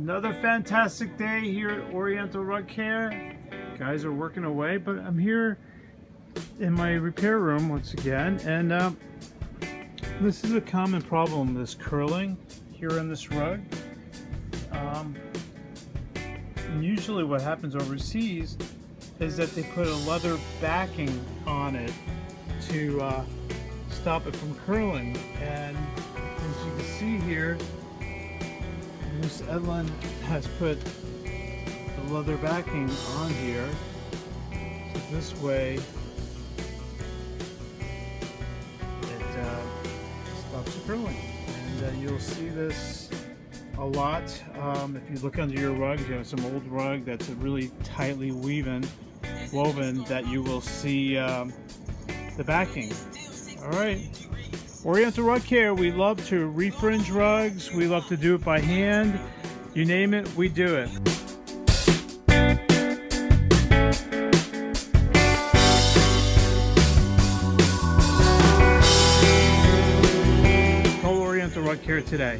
Another fantastic day here at Oriental Rug Care. Guys are working away, but I'm here in my repair room once again, and this is a common problem, this curling here in this rug. And usually what happens overseas is that they put a leather backing on it to stop it from curling, and as you can see here, Miss Edlin has put the leather backing on here, so this way it stops the curling. And you'll see this a lot if you look under your rug. You have some old rug that's really tightly woven, that you will see the backing. All right. Oriental Rug Care, we love to refringe rugs. We love to do it by hand. You name it, we do it. Call Oriental Rug Care today.